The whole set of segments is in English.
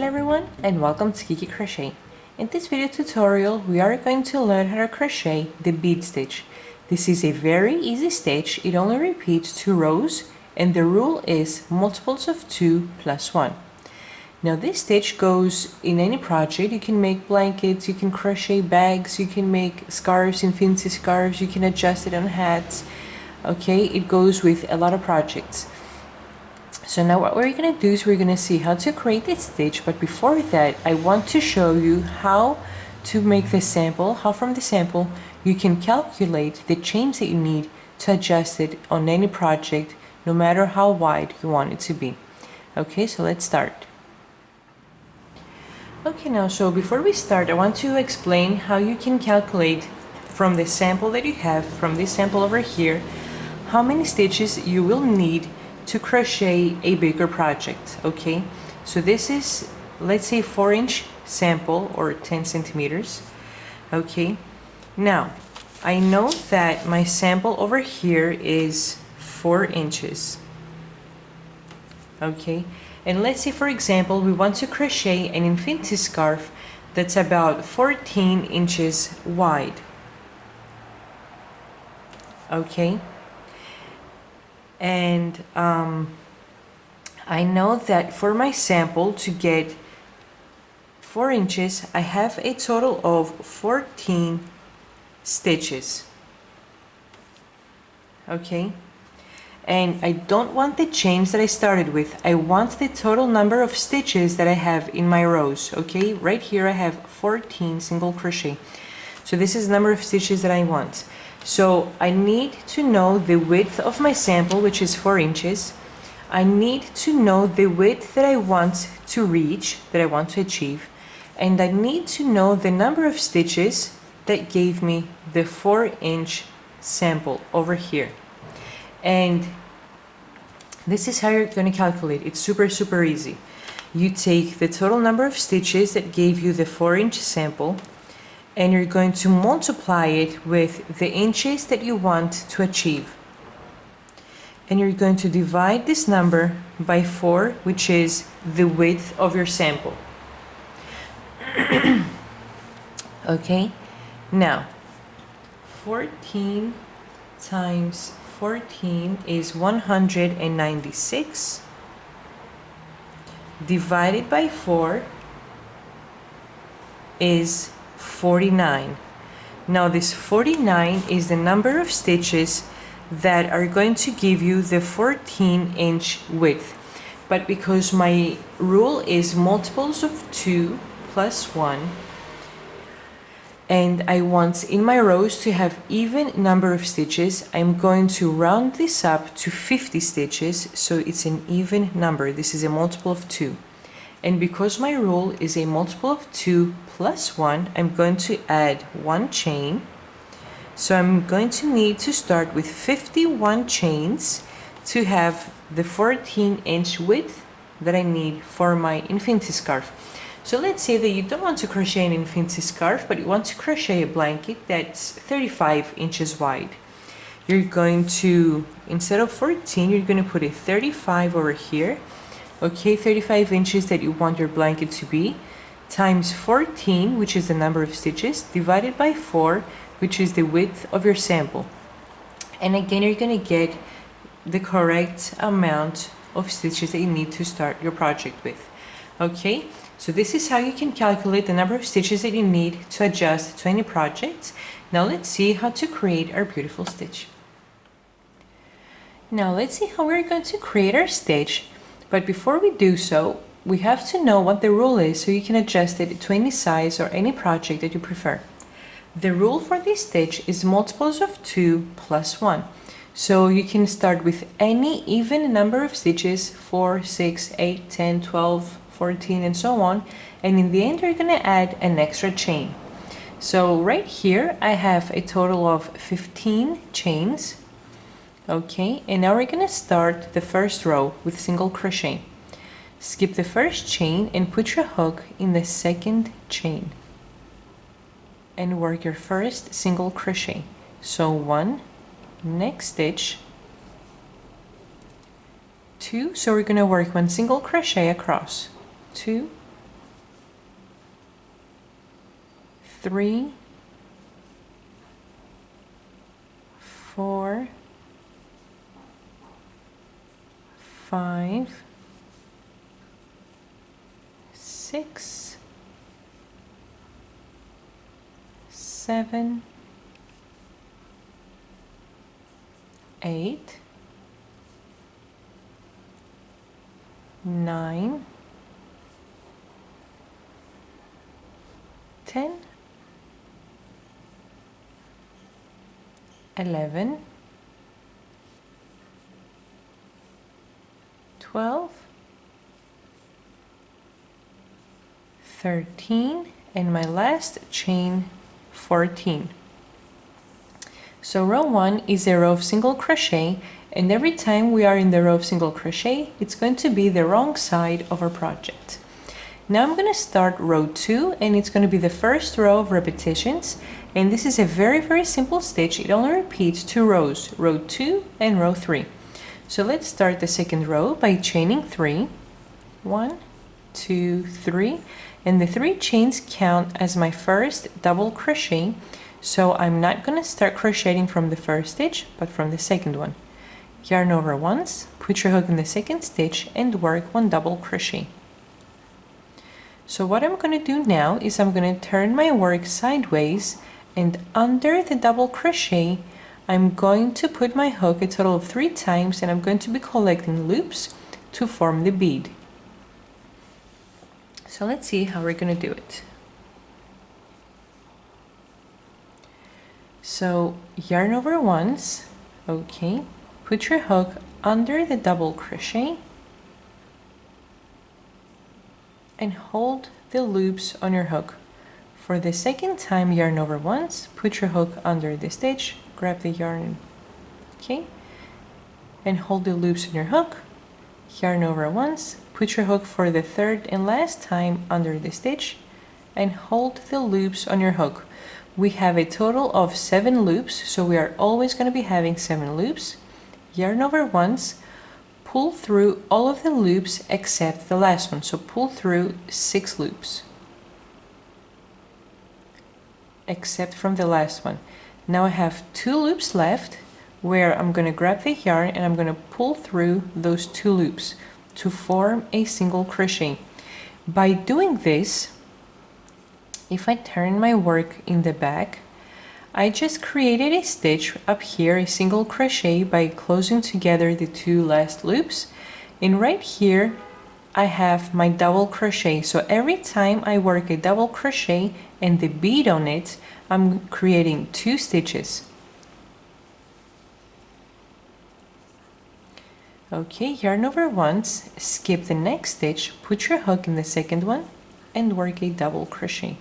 everyone, and welcome to Kiki Crochet. In this video tutorial we are going to learn how to crochet the bead stitch. This is a very easy stitch. It only repeats 2 rows and the rule is multiples of 2 plus 1. Now this stitch goes in any project. You can make blankets, you can crochet bags, you can make scarves, infinity scarves, you can adjust it on hats. Okay, it goes with a lot of projects. So now what we're going to do is we're going to see how to create this stitch, but before that I want to show you how to make the sample, how from the sample you can calculate the chains that you need to adjust it on any project, no matter how wide you want it to be. Okay, so let's start. Okay, now so before we start I want to explain how you can calculate from the sample that you have, from this sample over here, how many stitches you will need to crochet a bigger project. Okay, so this is, let's say, 4-inch sample or 10 centimeters. Okay, now I know that my sample over here is 4 inches. Okay, and let's say for example we want to crochet an infinity scarf that's about 14 inches wide. Okay, and I know that for my sample to get 4 inches I have a total of 14 stitches. Okay, and I don't want the chains that I started with. I want the total number of stitches that I have in my rows. Okay, right here I have 14 single crochet, so this is the number of stitches that I want. So I need to know the width of my sample, which is 4 inches. I need to know the width that I want to reach, that I want to achieve, and I need to know the number of stitches that gave me the 4-inch sample over here. And this is how you're going to calculate. It's super easy. You take the total number of stitches that gave you the 4-inch sample, and you're going to multiply it with the inches that you want to achieve. And you're going to divide this number by 4, which is the width of your sample. Okay, now 14 times 14 is 196. Divided by 4 is 49. Now this 49 is the number of stitches that are going to give you the 14-inch width. But because my rule is multiples of 2 plus 1, and I want in my rows to have even number of stitches, I'm going to round this up to 50 stitches, so it's an even number. This is a multiple of 2. And because my rule is a multiple of 2 plus 1, I'm going to add 1 chain. So I'm going to need to start with 51 chains to have the 14-inch width that I need for my infinity scarf. So let's say that you don't want to crochet an infinity scarf, but you want to crochet a blanket that's 35 inches wide. You're going to, instead of 14, you're going to put a 35 over here. Okay, 35 inches that you want your blanket to be, times 14, which is the number of stitches, divided by 4, which is the width of your sample. And again, you're going to get the correct amount of stitches that you need to start your project with. Okay, so this is how you can calculate the number of stitches that you need to adjust to any project. Now let's see how to create our beautiful stitch. Now let's see how we're going to create our stitch. But before we do so, we have to know what the rule is so you can adjust it to any size or any project that you prefer. The rule for this stitch is multiples of 2 plus 1. So you can start with any even number of stitches, 4, 6, 8, 10, 12, 14, and so on. And in the end, you're going to add an extra chain. So right here, I have a total of 15 chains. Okay, and now we're going to start the first row with single crochet. Skip the first chain and put your hook in the second chain and work your first single crochet. So 1, next stitch, 2, so we're going to work 1 single crochet across, 2, 3, 4, 5, 6, 7, 8, 9, 10, 11, 12, 13, and my last chain, 14. So row 1 is a row of single crochet, and every time we are in the row of single crochet, it's going to be the wrong side of our project. Now I'm going to start row 2, and it's going to be the first row of repetitions, and this is a very simple stitch. It only repeats 2 rows, row 2 and row 3. So let's start the second row by chaining 3. 1, 2, 3, and the 3 chains count as my first double crochet, so I'm not going to start crocheting from the first stitch, but from the second one. Yarn over once, put your hook in the second stitch, and work 1 double crochet. So what I'm going to do now is I'm going to turn my work sideways, and under the double crochet I'm going to put my hook a total of 3 times, and I'm going to be collecting loops to form the bead. So let's see how we're going to do it. So yarn over once, okay, put your hook under the double crochet and hold the loops on your hook. For the second time, yarn over once, put your hook under the stitch, grab the yarn, okay, and hold the loops on your hook, yarn over once, put your hook for the third and last time under the stitch, and hold the loops on your hook. We have a total of 7 loops, so we are always going to be having 7 loops. Yarn over once, pull through all of the loops except the last one, so pull through 6 loops except from the last one. Now I have 2 loops left where I'm going to grab the yarn and I'm going to pull through those 2 loops to form a single crochet. By doing this, if I turn my work in the back, I just created a stitch up here, a single crochet, by closing together the 2 last loops, and right here I have my double crochet. So every time I work a double crochet and the bead on it, I'm creating 2 stitches. Okay, yarn over once, skip the next stitch, put your hook in the second one, and work a double crochet.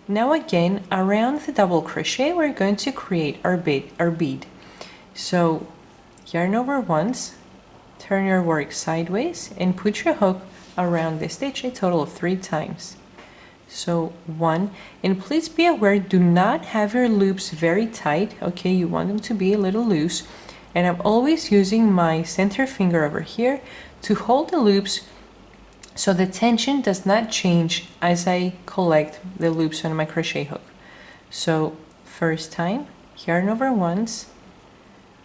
Now again, around the double crochet, we're going to create our bead. So yarn over once, turn your work sideways, and put your hook around the stitch a total of 3 times. So 1, and please be aware, do not have your loops very tight, okay, you want them to be a little loose, and I'm always using my center finger over here to hold the loops so the tension does not change as I collect the loops on my crochet hook. So first time, yarn over once,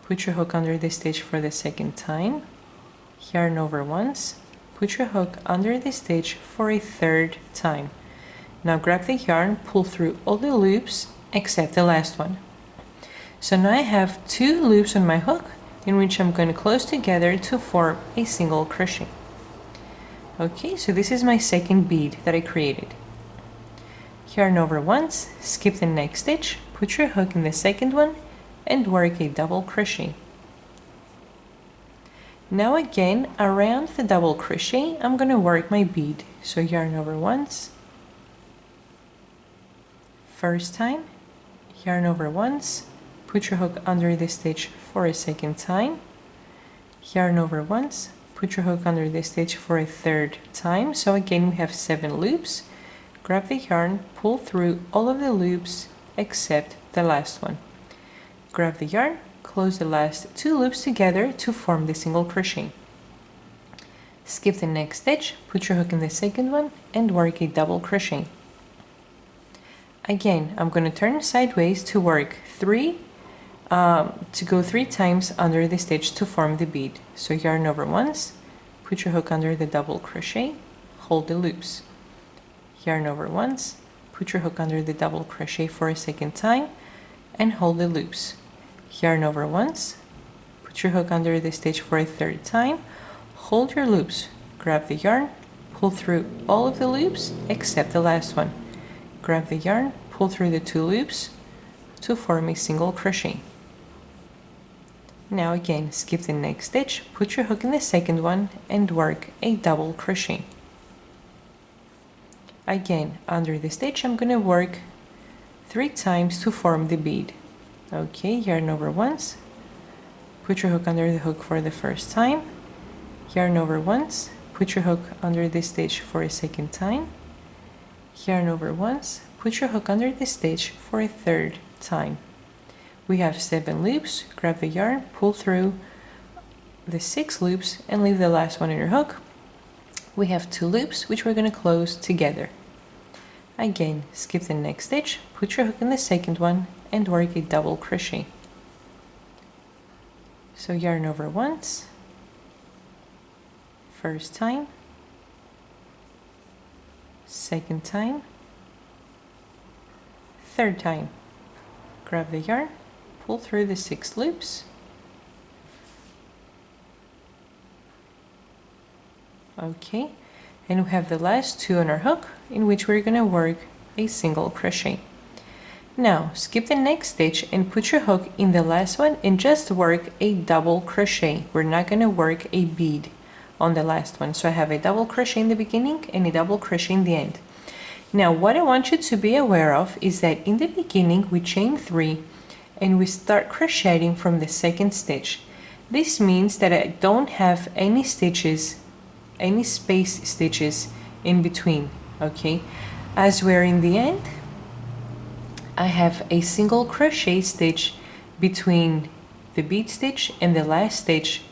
put your hook under the stitch for the second time, yarn over once, put your hook under the stitch for a third time. Now grab the yarn, pull through all the loops except the last one. So now I have 2 loops on my hook in which I'm going to close together to form a single crochet. Okay, so this is my second bead that I created. Yarn over once, skip the next stitch, put your hook in the second one, and work a double crochet. Now again, around the double crochet, I'm going to work my bead. So yarn over once, first time, yarn over once, put your hook under the stitch for a second time, yarn over once, put your hook under the stitch for a third time. So again, we have 7 loops. Grab the yarn, pull through all of the loops except the last one. Grab the yarn, close the last 2 loops together to form the single crochet. Skip the next stitch, put your hook in the second one, and work a double crochet. Again, I'm going to turn sideways to work to go 3 times under the stitch to form the bead. So yarn over once, put your hook under the double crochet, hold the loops. Yarn over once, put your hook under the double crochet for a second time, and hold the loops. Yarn over once, put your hook under the stitch for a third time, hold your loops, grab the yarn, pull through all of the loops except the last one. Grab the yarn, pull through the 2 loops to form a single crochet. Now again, skip the next stitch, put your hook in the second one and work a double crochet. Again, under the stitch I'm going to work 3 times to form the bead. Okay, yarn over once, put your hook under the hook for the first time, yarn over once, put your hook under the stitch for a second time, yarn over once, put your hook under the stitch for a third time. We have 7 loops, grab the yarn, pull through the 6 loops and leave the last one in your hook. We have 2 loops which we're going to close together. Again, skip the next stitch, put your hook in the second one and work a double crochet. So yarn over once, first time, second time, third time. Grab the yarn, pull through the 6 loops. Okay, and we have the last 2 on our hook in which we're going to work a single crochet. Now skip the next stitch and put your hook in the last one and just work a double crochet. We're not going to work a bead on the last one. So I have a double crochet in the beginning and a double crochet in the end. Now what I want you to be aware of is that in the beginning we chain 3 and we start crocheting from the second stitch. This means that I don't have any stitches, any space stitches in between, okay? As we're in the end, I have a single crochet stitch between the bead stitch and the last stitch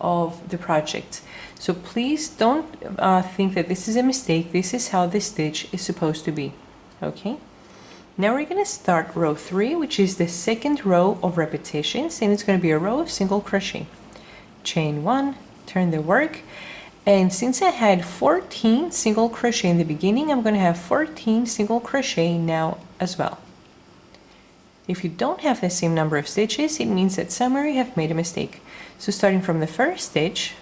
of the project. So please don't think that this is a mistake. This is how the stitch is supposed to be, okay? Now we're going to start row 3, which is the second row of repetitions, and it's going to be a row of single crochet. Chain 1, turn the work, and since I had 14 single crochet in the beginning, I'm going to have 14 single crochet now as well. If you don't have the same number of stitches, it means that somewhere you have made a mistake. So starting from the first stitch,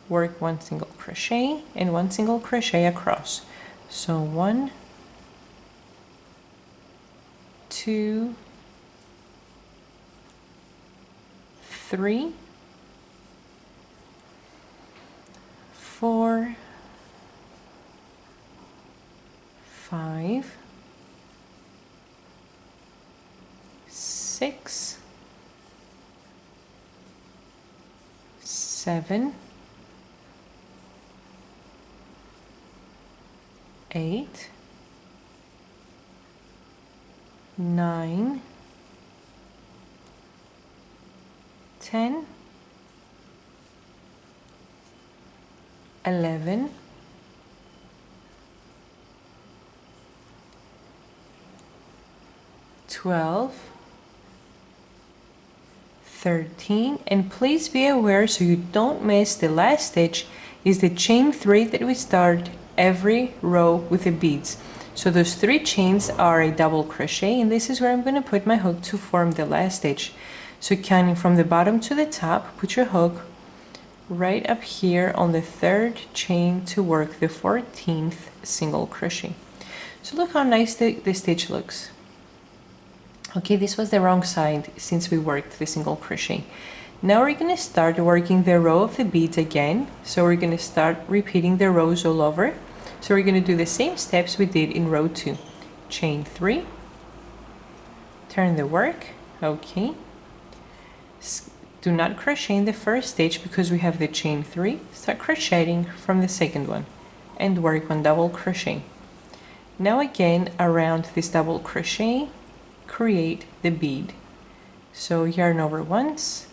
work 1 single crochet and 1 single crochet across. So 1, 2, 3, 4, 5, 6, 7, 8, 9, 10, 11, 12, 13, and please be aware so you don't miss the last stitch is the chain 3 that we start every row with the beads. So those 3 chains are a double crochet, and this is where I'm going to put my hook to form the last stitch. So counting from the bottom to the top, put your hook right up here on the 3rd chain to work the 14th single crochet. So look how nice the stitch looks. Okay, this was the wrong side since we worked the single crochet. Now we're going to start working the row of the beads again. So we're going to start repeating the rows all over. So we're going to do the same steps we did in row 2. Chain 3, turn the work, okay. Do not crochet in the first stitch because we have the chain 3. Start crocheting from the second one and work 1 double crochet. Now again, around this double crochet, create the bead. So yarn over once,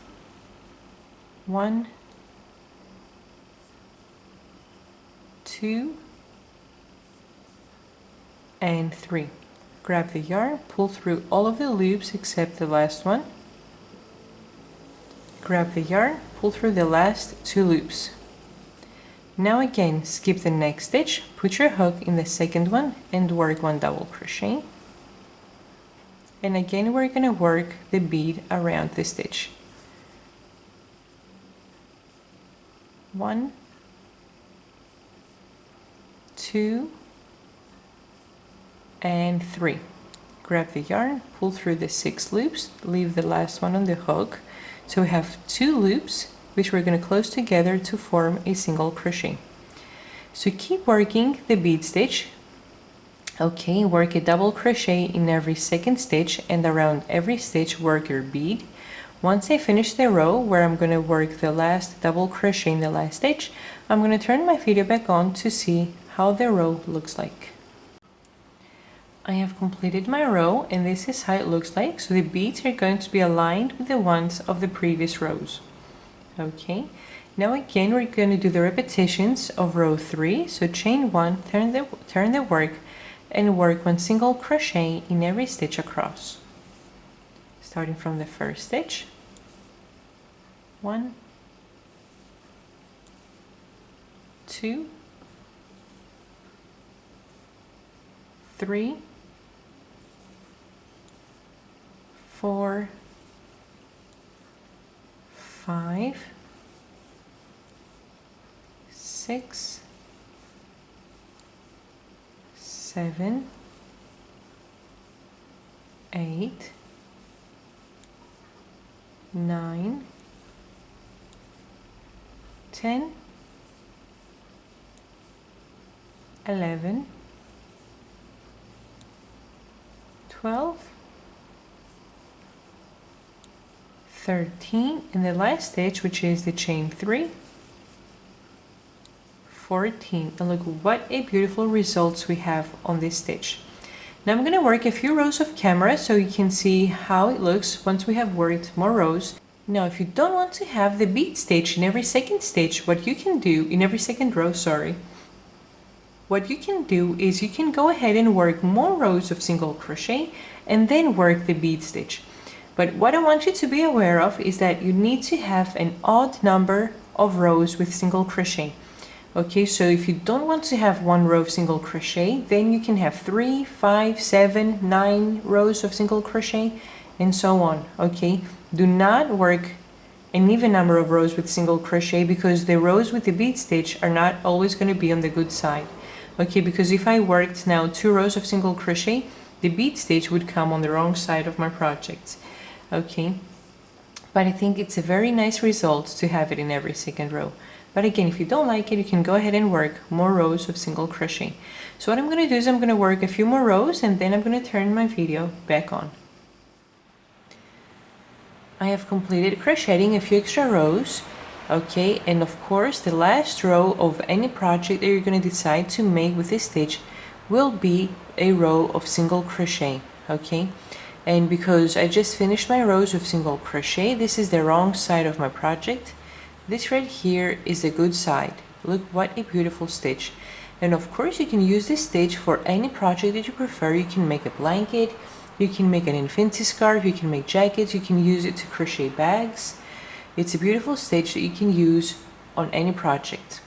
1, 2, and 3. grab the yarn, pull through all of the loops except the last one, grab the yarn, pull through the last 2 loops. Now again, skip the next stitch, put your hook in the second one and work 1 double crochet. And again, we're going to work the bead around the stitch. 1, 2, and 3. Grab the yarn, pull through the 6 loops, leave the last one on the hook. So we have 2 loops which we're going to close together to form a single crochet. So keep working the bead stitch. Okay, work a double crochet in every second stitch, and around every stitch work your bead. Once I finish the row where I'm going to work the last double crochet in the last stitch, I'm going to turn my video back on to see how the row looks like. I have completed my row, and this is how it looks like. So the beads are going to be aligned with the ones of the previous rows. Okay, now again we're going to do the repetitions of row 3. So chain 1, turn the work, and work 1 single crochet in every stitch across. Starting from the first stitch. 1, 2, 3, 4, 5, 6, 7, 8, 9, 10, 11, 12, 13, and the last stitch, which is the chain 3, 14. And look what a beautiful results we have on this stitch. Now I'm going to work a few rows of camera so you can see how it looks once we have worked more rows. Now if you don't want to have the bead stitch in every second stitch, what you can do in every second row, what you can do is you can go ahead and work more rows of single crochet and then work the bead stitch. But what I want you to be aware of is that you need to have an odd number of rows with single crochet. Okay, so if you don't want to have 1 row of single crochet, then you can have 3, 5, 7, 9 rows of single crochet and so on. Okay, do not work an even number of rows with single crochet, because the rows with the bead stitch are not always going to be on the good side. Okay, because if I worked now 2 rows of single crochet, the bead stitch would come on the wrong side of my project. Okay, but I think it's a very nice result to have it in every second row. But again, if you don't like it, you can go ahead and work more rows of single crochet. So what I'm going to do is I'm going to work a few more rows, and then I'm going to turn my video back on. I have completed crocheting a few extra rows. Okay, and of course the last row of any project that you're going to decide to make with this stitch will be a row of single crochet. Okay, and because I just finished my rows of single crochet, this is the wrong side of my project. This right here is the good side. Look what a beautiful stitch. And of course you can use this stitch for any project that you prefer. You can make a blanket, you can make an infinity scarf, you can make jackets, you can use it to crochet bags. It's a beautiful stitch that you can use on any project.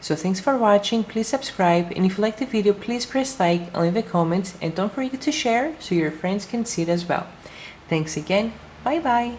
So thanks for watching, please subscribe, and if you like the video, please press like and leave a comment, and don't forget to share so your friends can see it as well. Thanks again, bye bye!